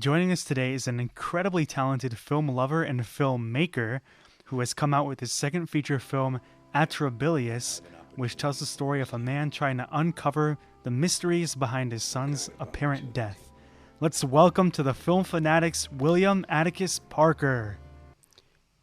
Joining us today is an incredibly talented film lover and filmmaker who has come out with his second feature film, Atrabilious, which tells the story of a man trying to uncover the mysteries behind his son's apparent death. Let's welcome to the Film Fanatics, William Atticus Parker.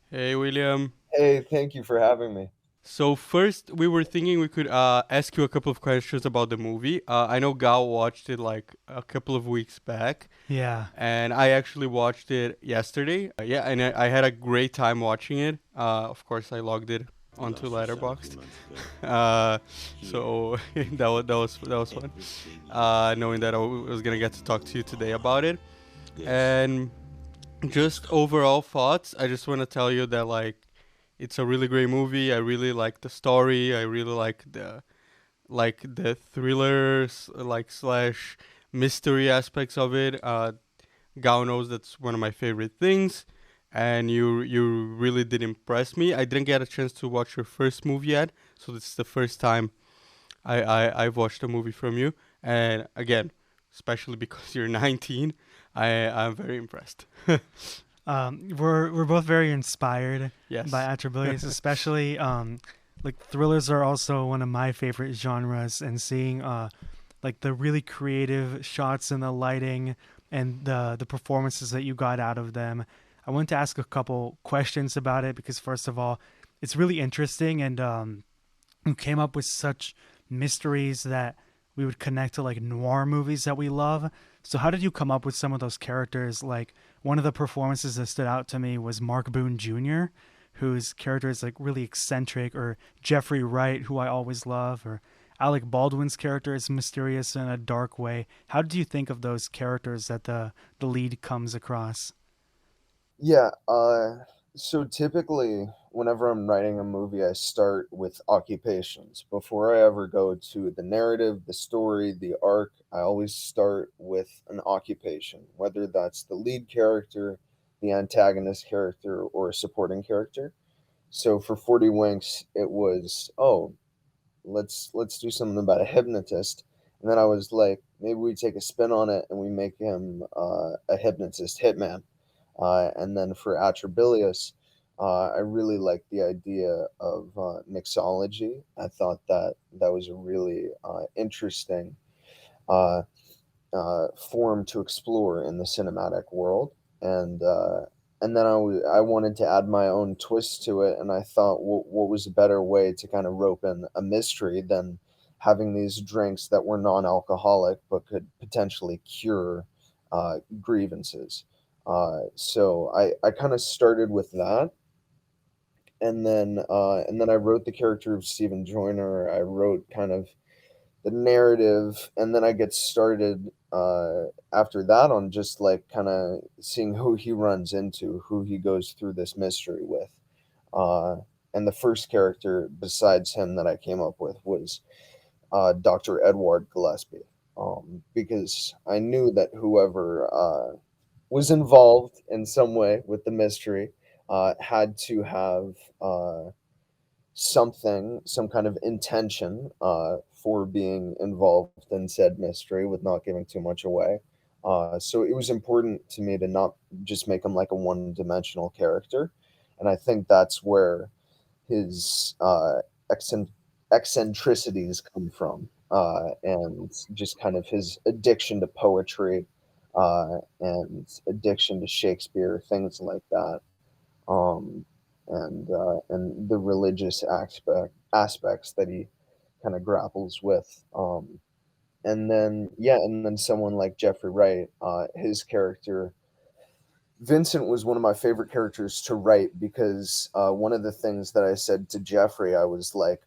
Hey, William. Hey, thank you for having me. So first, we were thinking we could ask you a couple of questions about the movie. I know Gal watched it like a couple of weeks back, Yeah. and I actually watched it yesterday. Yeah, and I had a great time watching it. Of course, I logged it onto Letterboxd. Uh, so that was fun. Knowing that I was gonna get to talk to you today about it, and just overall thoughts. I just want to tell you that it's a really great movie. I really like the story. I really like the thrillers slash mystery aspects of it. Gao knows that's one of my favorite things, and you really did impress me. I didn't get a chance to watch your first movie yet, so this is the first time I've watched a movie from you, and again, especially because you're 19, I'm very impressed. We're both very inspired Yes. by Atrabilious, especially like thrillers are also one of my favorite genres, and seeing like the really creative shots and the lighting and the performances that you got out of them. I want to ask a couple questions about it because first of all, it's really interesting, and you came up with such mysteries that we would connect to like noir movies that we love. So how did you come up with some of those characters? Like one of the performances that stood out to me was Mark Boone Jr., whose character is like really eccentric, or Jeffrey Wright, who I always love, or Alec Baldwin's character is mysterious in a dark way. How did you think of those characters that the lead comes across? Yeah, so typically, whenever I'm writing a movie, I start with occupations. Before I ever go to the narrative, the story, the arc, I always start with an occupation, whether that's the lead character, the antagonist character, or a supporting character. So for 40 Winks, it was, oh, let's do something about a hypnotist. And then I was like, maybe we take a spin on it and we make him a hypnotist hitman. And then for Atrabilious, I really liked the idea of mixology. I thought that that was a really interesting uh, form to explore in the cinematic world. And then I wanted to add my own twist to it, and I thought, what was a better way to kind of rope in a mystery than having these drinks that were non-alcoholic but could potentially cure grievances. So I kind of started with that, and then I wrote the character of Stephen Joyner. I wrote kind of the narrative, and then I get started after that on just like kind of seeing who he runs into, who he goes through this mystery with. Uh, and the first character besides him that I came up with was Dr. Edward Gillespie, because I knew that whoever was involved in some way with the mystery had to have some kind of intention for being involved in said mystery with not giving too much away. So it was important to me to not just make him like a one dimensional character. And I think that's where his eccentricities come from, and just kind of his addiction to poetry and addiction to Shakespeare, things like that, um, and the religious aspects that he kind of grapples with. And then someone like Jeffrey Wright, his character Vincent was one of my favorite characters to write because one of the things that I said to Jeffrey, I was like,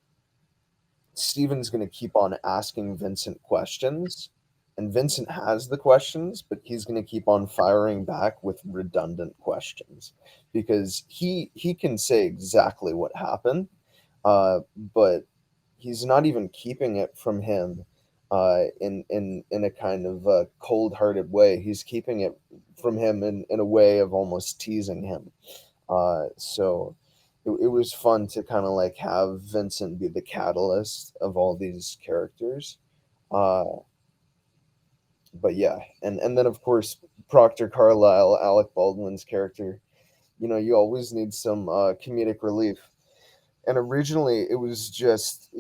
Steven's going to keep on asking Vincent questions, and Vincent has the questions, but he's going to keep on firing back with redundant questions because he can say exactly what happened, but he's not even keeping it from him in a kind of cold-hearted way. He's keeping it from him in a way of almost teasing him. So it was fun to kind of like have Vincent be the catalyst of all these characters. Uh, But yeah, and then of course Proctor Carlyle, Alec Baldwin's character. You know, you always need some comedic relief. And originally, it was just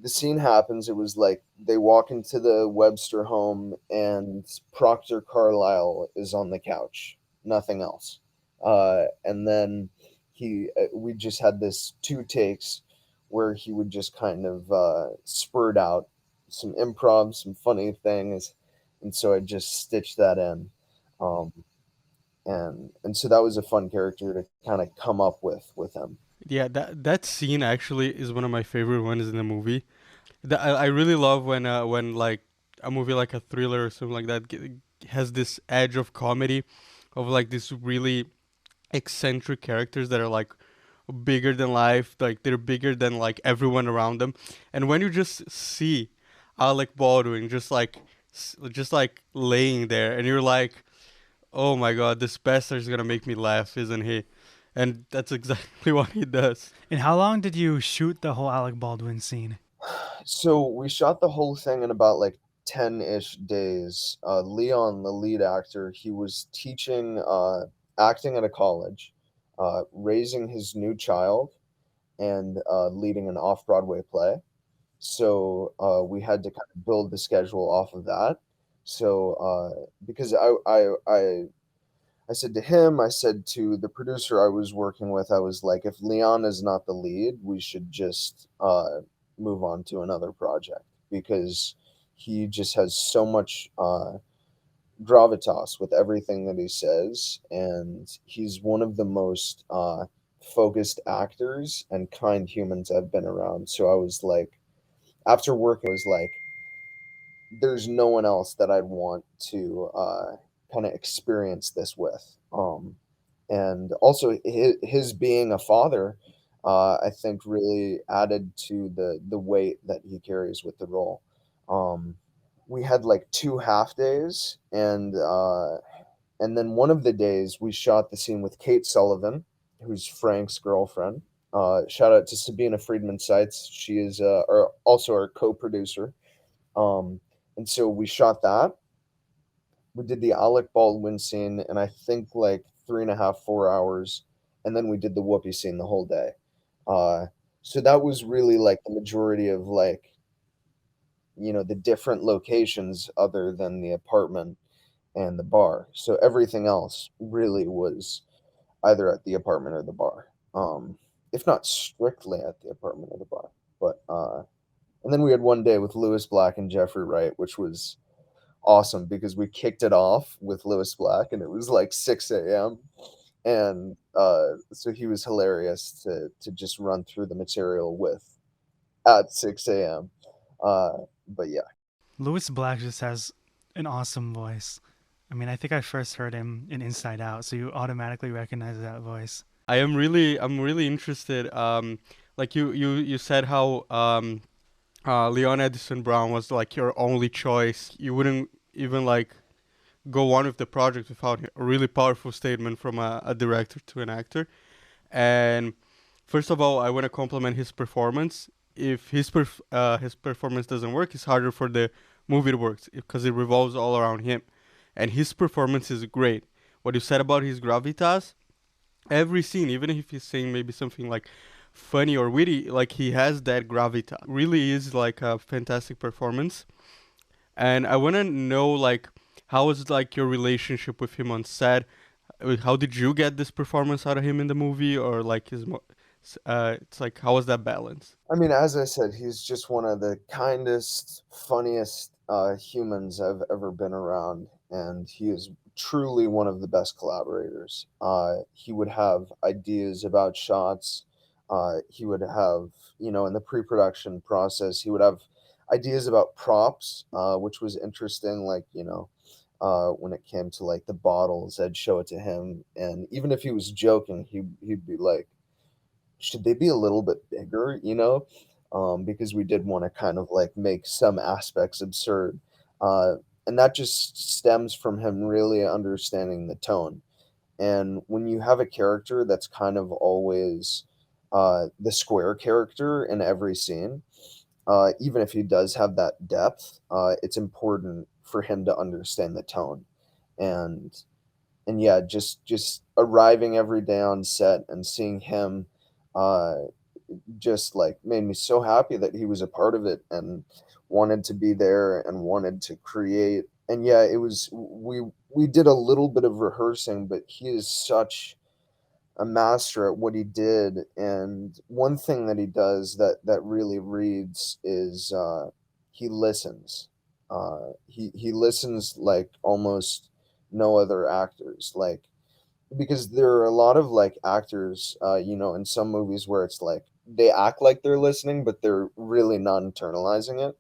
the scene happens. It was like they walk into the Webster home, and Proctor Carlyle is on the couch, nothing else. And then we just had this two takes where he would just kind of spurt out some improv, some funny things, and so I just stitched that in. Um, and so that was a fun character to kind of come up with him. Yeah, that scene actually is one of my favorite ones in the movie. I really love when like a movie like a thriller or something like that has this edge of comedy, of like this really eccentric characters that are like bigger than life, like they're bigger than like everyone around them. And when you just see Alec Baldwin just like laying there, and you're like, oh my god, this bastard's gonna make me laugh, isn't he? And that's exactly what he does. And how long did you shoot the whole Alec Baldwin scene? So we shot the whole thing in about like 10-ish days. Leon, the lead actor, he was teaching acting at a college, raising his new child, and leading an off Broadway play. So we had to kind of build the schedule off of that. So because I said to him, I said to the producer I was working with, I was like, if Leon is not the lead, we should just move on to another project because he just has so much gravitas with everything that he says, and he's one of the most focused actors and kind humans I've been around. So I was like, after working, I was like, there's no one else that I'd want to kind of experience this with. And also his being a father, I think really added to the weight that he carries with the role. Um, we had like 2 half days, and then one of the days we shot the scene with Kate Sullivan, who's Frank's girlfriend. Shout out to Sabina Friedman Seitz. She is also our co-producer. Um, and so we shot that. We did the Alec Baldwin scene, and I think like 3.5, 4 hours, and then we did the Whoopi scene the whole day. Uh, so that was really like the majority of like the different locations other than the apartment and the bar. So everything else really was either at the apartment or the bar, if not strictly at the apartment or the bar. But and then we had one day with Lewis Black and Jeffrey Wright, which was awesome because we kicked it off with Lewis Black, and it was like 6 a.m. And so he was hilarious to just run through the material with at 6 a.m. But yeah, Louis Black just has an awesome voice. I mean, I think I first heard him in Inside Out, so you automatically recognize that voice. I'm really interested. Like you said how Leon Addison Brown was like your only choice. You wouldn't even like go on with the project without a really powerful statement from a director to an actor. And first of all, I want to compliment his performance. If his performance doesn't work, it's harder for the movie to work because it revolves all around him. And his performance is great. What you said about his gravitas, every scene, even if he's saying maybe something like funny or witty, like he has that gravitas. Really is like a fantastic performance. And I want to know like how was like your relationship with him on set? How did you get this performance out of him in the movie, or like it's like how was that balance? I mean, as I said, he's just one of the kindest, funniest humans I've ever been around, and he is truly one of the best collaborators. He would have ideas about shots. He would have, in the pre-production process, he would have ideas about props, which was interesting. Like, when it came to like the bottles, I'd show it to him, and even if he was joking, he'd be like, should they be a little bit bigger, because we did want to kind of like make some aspects absurd. Uh, and that just stems from him really understanding the tone. And when you have a character that's kind of always the square character in every scene, even if he does have that depth, it's important for him to understand the tone. And and yeah, just arriving every day on set and seeing him, uh just like made me so happy that he was a part of it and wanted to be there and wanted to create. And yeah, it was we did a little bit of rehearsing, but he is such a master at what he did. And one thing that he does that really reads is, he listens. He listens like almost no other actors. Like, because there are a lot of like actors, in some movies where it's like they act like they're listening, but they're really not internalizing it.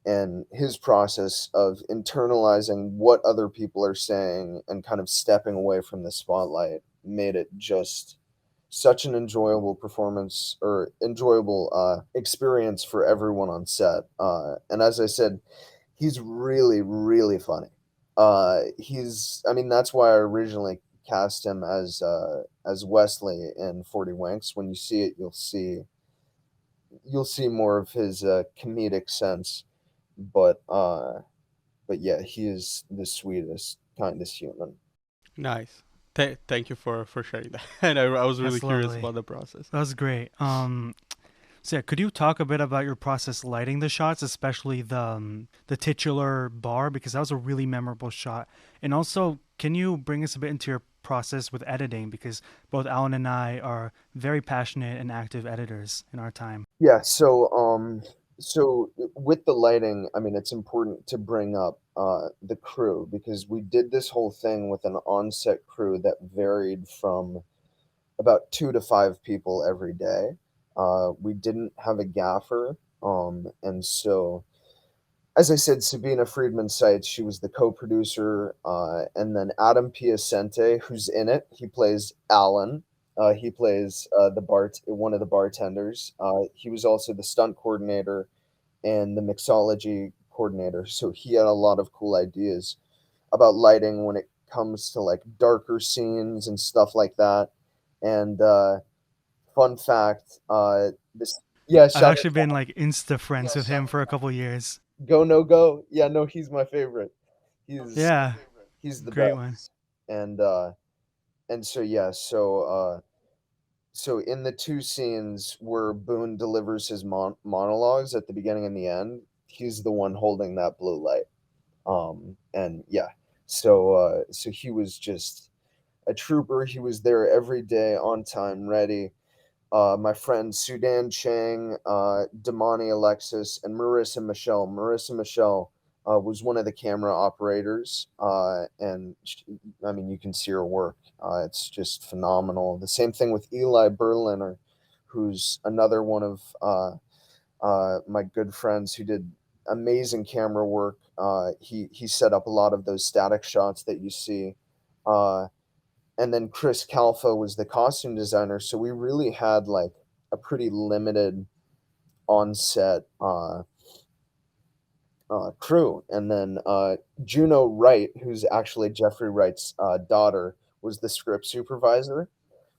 And his process of internalizing what other people are saying and kind of stepping away from the spotlight made it just such an enjoyable performance, or enjoyable experience for everyone on set. And as I said, he's really, really funny. I mean, that's why I originally cast him as Wesley in 40 Winks. When you see it, you'll see more of his comedic sense. But yeah, he is the sweetest, kindest human. Nice. Thank you for sharing that. And I was really That's curious lovely. about the process. That was great. So yeah, could you talk a bit about your process lighting the shots, especially the titular bar, because that was a really memorable shot. And also, can you bring us a bit into your process with editing, because both Alan and I are very passionate and active editors in our time. Yeah, so with the lighting, I mean, it's important to bring up the crew, because we did this whole thing with an on-set crew that varied from about 2 to 5 people every day. We didn't have a gaffer, and so, as I said, Sabina Friedman Seitz, she was the co-producer, and then Adam Piacente, who's in it, he plays Alan. He plays one of the bartenders. He was also the stunt coordinator and the mixology coordinator, so he had a lot of cool ideas about lighting when it comes to like darker scenes and stuff like that. And fun fact, this yeah, I've Shadow actually been like insta friends with him for a couple years. Go No Go. Yeah, no, he's my favorite. He's Yeah, he's the great one. best. And so yeah, so in the two scenes where Boone delivers his monologues at the beginning and the end, he's the one holding that blue light. And yeah, so he was just a trooper. He was there every day, on time, ready. My friend Sudan Chang, Damani Alexis, and Marissa Michelle. Marissa Michelle was one of the camera operators, and I mean, you can see her work. It's just phenomenal. The same thing with Eli Berliner, who's another one of my good friends who did amazing camera work. He set up a lot of those static shots that you see. Uh, and then Chris Calfa was the costume designer, so we really had like a pretty limited on-set crew. And then Juno Wright, who's actually Jeffrey Wright's daughter, was the script supervisor,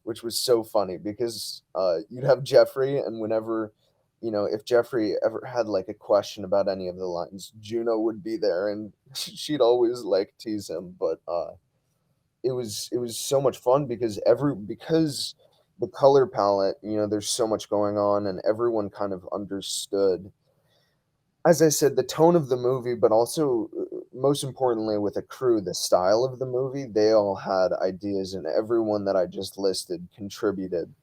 which was so funny because you'd have Jeffrey, and whenever, if Jeffrey ever had like a question about any of the lines, Juno would be there, and she'd always like tease him. But it was so much fun because the color palette, there's so much going on, and everyone kind of understood, as I said, the tone of the movie, but also, most importantly, with a crew, the style of the movie. They all had ideas, and everyone that I just listed contributed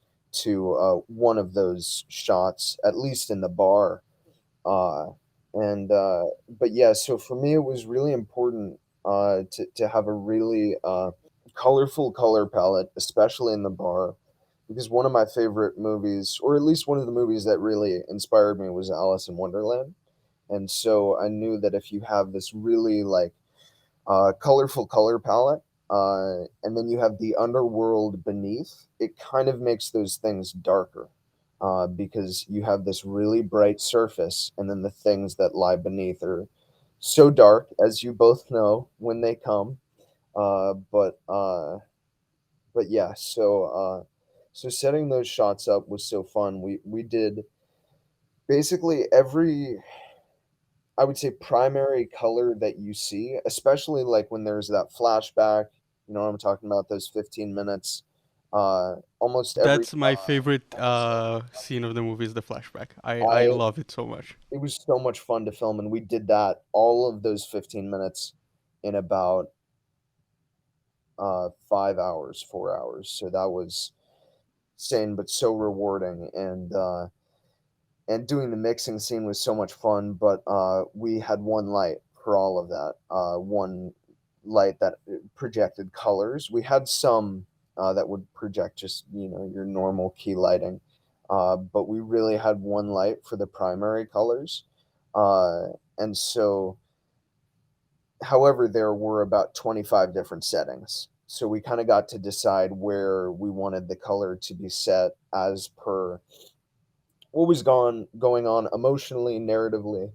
to one of those shots, at least in the bar. Uh, and But yeah, so for me, it was really important to have a really colorful color palette, especially in the bar, because one of my favorite movies, or at least one of the movies that really inspired me, was Alice in Wonderland. And so I knew that if you have this really like colorful color palette, and then you have the underworld beneath, it kind of makes those things darker, because you have this really bright surface, and then the things that lie beneath are so dark, as you both know when they come. Uh, but uh, but yeah, so setting those shots up was so fun. We did basically I would say primary color that you see, especially like when there's that flashback, you know what I'm talking about, those 15 minutes. Almost every That's my time, favorite scene of the movie is the flashback. I I love it so much. it was so much fun to film, and we did that all of those 15 minutes in about 5 hours, 4 hours. So that was insane, but so rewarding. And doing the mixing scene was so much fun. But we had one light for all of that. One light that projected colors. We had some that would project just your normal key lighting, but we really had one light for the primary colors. And so, however, there were about 25 different settings. So we kind of got to decide where we wanted the color to be set as per what was going on emotionally, narratively.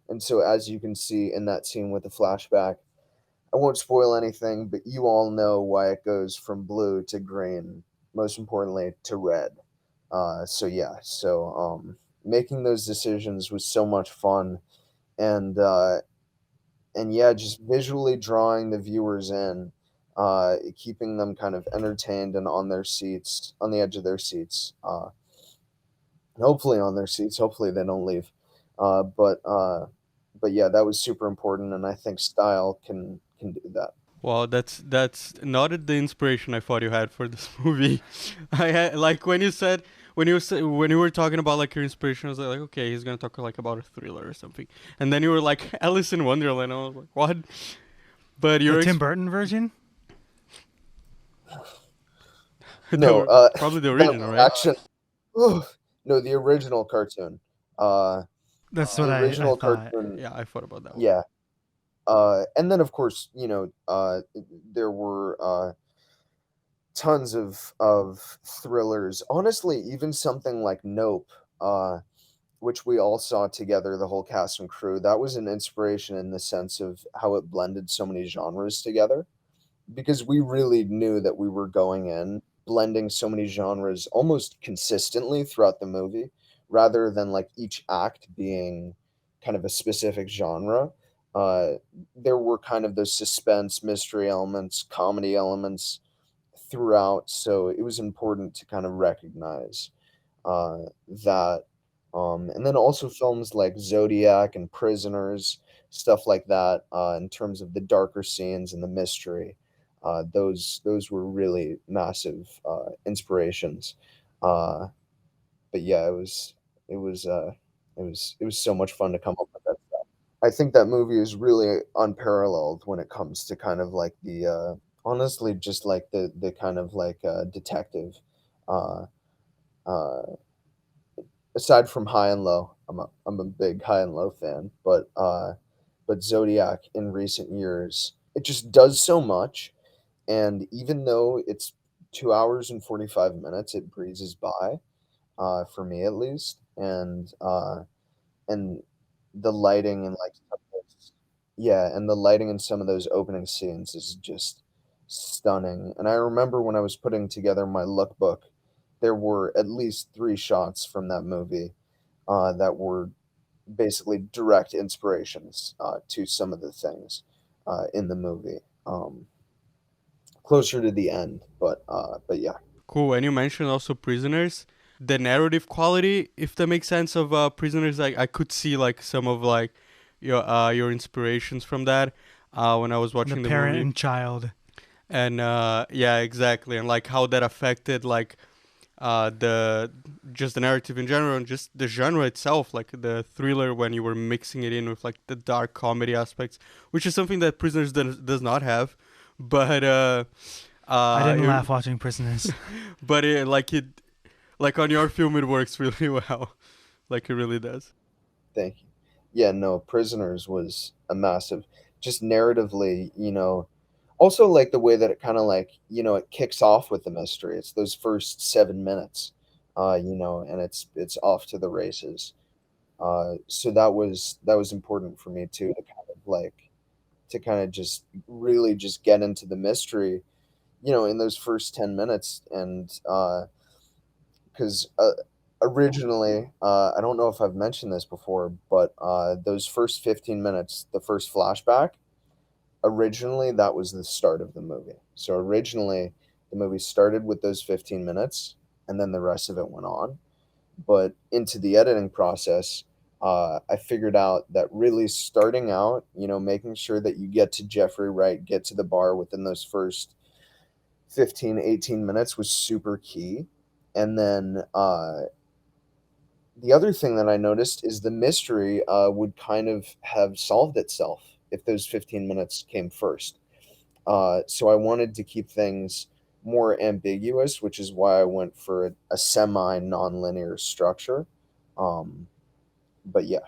And so, as you can see in that scene with the flashback, I won't spoil anything, but you all know why it goes from blue to green, most importantly to red. So yeah, making those decisions was so much fun, and yeah, just visually drawing the viewers in, keeping them kind of entertained and on their seats, on the edge of their seats. Hopefully on their seats. Hopefully they don't leave. Uh, but uh, but yeah, that was super important, and I think style can do that. Wow, that's not the inspiration I thought you had for this movie. I had like when you were talking about like your inspiration, I was like, okay, he's gonna talk like about a thriller or something, and then you were like Alice in Wonderland. I was like, what? But The your Tim Burton version? No, probably the that original, was right? actually no, the original cartoon. Uh, That's the what I original thought. cartoon, Yeah, I thought about that one. yeah. And then of course, there were tons of thrillers. Honestly, even something like Nope, uh, which we all saw together, the whole cast and crew. That was an inspiration in the sense of how it blended so many genres together, because we really knew that we were going in blending so many genres almost consistently throughout the movie, rather than like each act being kind of a specific genre. uh, there were kind of those suspense mystery elements, comedy elements throughout, so it was important to kind of recognize uh, that. And then also films like Zodiac and Prisoners, stuff like that, in terms of the darker scenes and the mystery. Those were really massive inspirations. Uh, but yeah, it was it was so much fun to come up with that. I think that movie is really unparalleled when it comes to kind of like the honestly just like the kind of like detective. Uh, uh, Aside from High and Low, I'm a big High and Low fan, but Zodiac in recent years, it just does so much, and even though it's 2 hours and 45 minutes, it breezes by, for me at least, and the lighting and like some of those, yeah, and the lighting in some of those opening scenes is just stunning. And I remember when I was putting together my lookbook, there were at least 3 shots from that movie that were basically direct inspirations to some of the things in the movie. Closer to the end, but yeah. Cool. And you mentioned also Prisoners. The narrative quality, if that makes sense, of Prisoners, I could see like some of like your inspirations from that when I was The watching the parent movie. and child. And yeah, exactly, and like how that affected like the just the narrative in general and just the genre itself, like the thriller when you were mixing it in with like the dark comedy aspects, which is something that Prisoners does not have. But I didn't it, laugh watching Prisoners. but like on your film it works really well, like it really does. Thank you. Yeah, no, Prisoners was a massive, just narratively, also like the way that it kind of like, it kicks off with the mystery. It's those first 7 minutes, and it's off to the races. So that was important for me too, to kind of like to kind of just really just get into the mystery, in those first 10 minutes, and because originally, I don't know if I've mentioned this before, but those first 15 minutes, the first flashback, originally that was the start of the movie. So originally, the movie started with those 15 minutes, and then the rest of it went on. But into the editing process, I figured out that really starting out, making sure that you get to Jeffrey Wright, get to the bar within those first 15, 18 minutes was super key. And then the other thing that I noticed is the mystery would kind of have solved itself if those 15 minutes came first. So I wanted to keep things more ambiguous, which is why I went for a semi non-linear structure. Um, but yeah,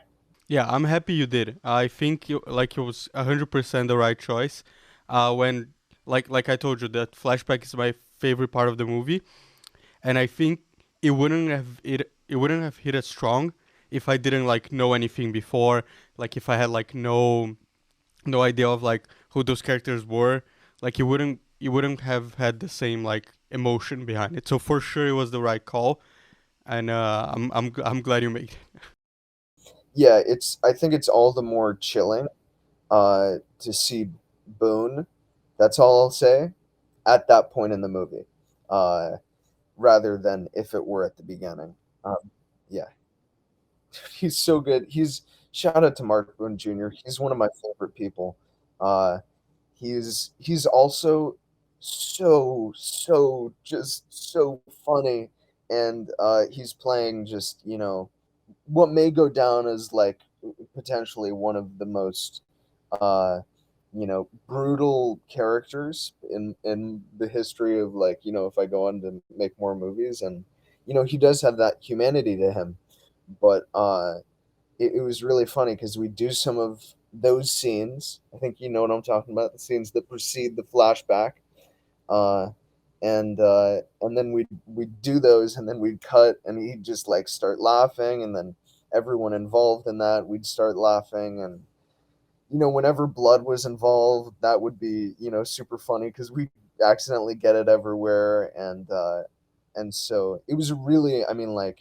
Yeah, I'm happy you did. I think it was 100% the right choice. When like I told you, that flashback is my favorite part of the movie, and I think it wouldn't have hit as strong if I didn't like know anything before. Like if I had like no idea of like who those characters were, like you wouldn't have had the same like emotion behind it. So for sure it was the right call, and I'm glad you made it. yeah, I think it's all the more chilling to see Boone. That's all I'll say at that point in the movie, uh, rather than if it were at the beginning. Yeah, he's so good. Shout out to Mark Boone Jr. He's one of my favorite people. Uh, he's also just so funny, and he's playing just what may go down as like potentially one of the most uh, brutal characters in the history of like if I go on to make more movies, and he does have that humanity to him, but it was really funny because we do some of those scenes. I think you know what I'm talking about, the scenes that precede the flashback. Uh, and then we'd do those, and then we'd cut, and he'd just like start laughing, and then everyone involved in that, we'd start laughing, and whenever blood was involved, that would be super funny because we accidentally get it everywhere, and so it was really, I mean, like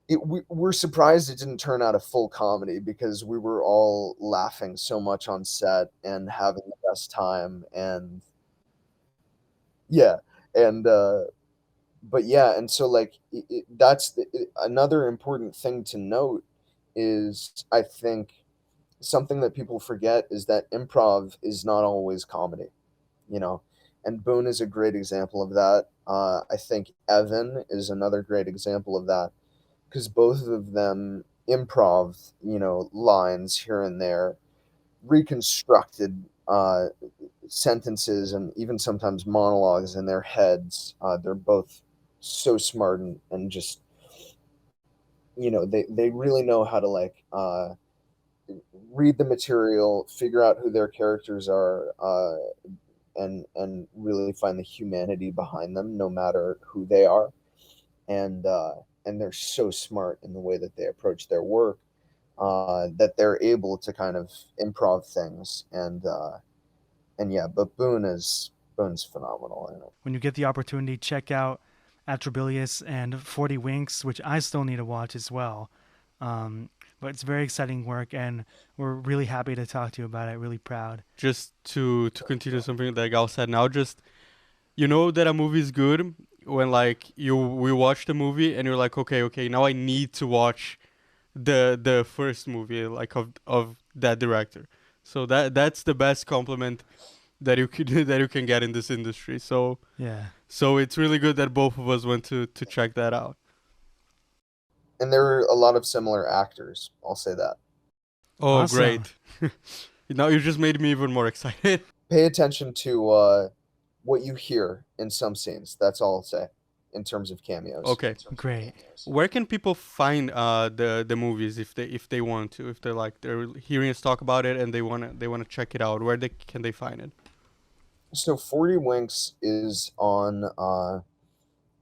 we're surprised it didn't turn out a full comedy because we were all laughing so much on set and having the best time, and yeah, and but yeah, and so like another important thing to note is I think something that people forget is that improv is not always comedy, you know, and Boone is a great example of that. I think Evan is another great example of that because both of them improv, lines here and there, reconstructed sentences, and even sometimes monologues in their heads. They're both so smart, and just they really know how to like read the material, figure out who their characters are, and really find the humanity behind them, no matter who they are. And they're so smart in the way that they approach their work, that they're able to kind of improv things, and yeah, but Boone's phenomenal in it. When you get the opportunity, check out Atrabilious and 40 Winks, which I still need to watch as well. But it's very exciting work, and we're really happy to talk to you about it. Really proud. Just to continue something that Gal said now, just you know that a movie is good when like we watch the movie and you're like, okay, now I need to watch the first movie like of that director. So that's the best compliment that you could that you can get in this industry. So Yeah. so it's really good that both of us went to check that out. And there are a lot of similar actors. I'll say that. Oh, Awesome. great. Now you just made me even more excited. Pay attention to what you hear in some scenes. That's all I'll say in terms of cameos. Okay. Great. Where can people find the movies if they want to, if they're hearing us talk about it and they wanna check it out? Where they can they find it? So 40 Winks is on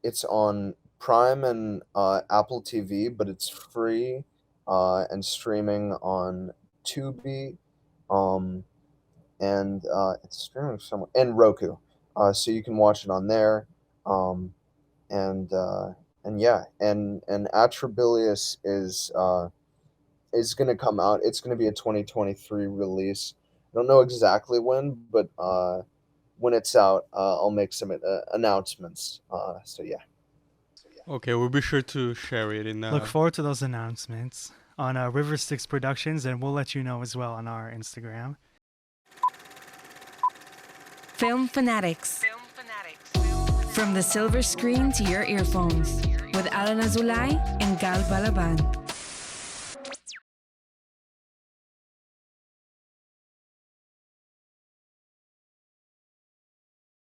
it's on Prime and Apple TV, but it's free and streaming on Tubi, um, and it's streaming somewhere, and Roku. So you can watch it on there. Um, and and yeah, and Atrabilious is going to come out. It's going to be a 2023 release. I don't know exactly when, but when it's out, I'll make some announcements. So yeah. Okay, we'll be sure to share it in. Look forward to those announcements on River Styx Productions, and we'll let you know as well on our Instagram. Film Fanatics. From the silver screen to your earphones with Alan Azulay and Gal Balaban.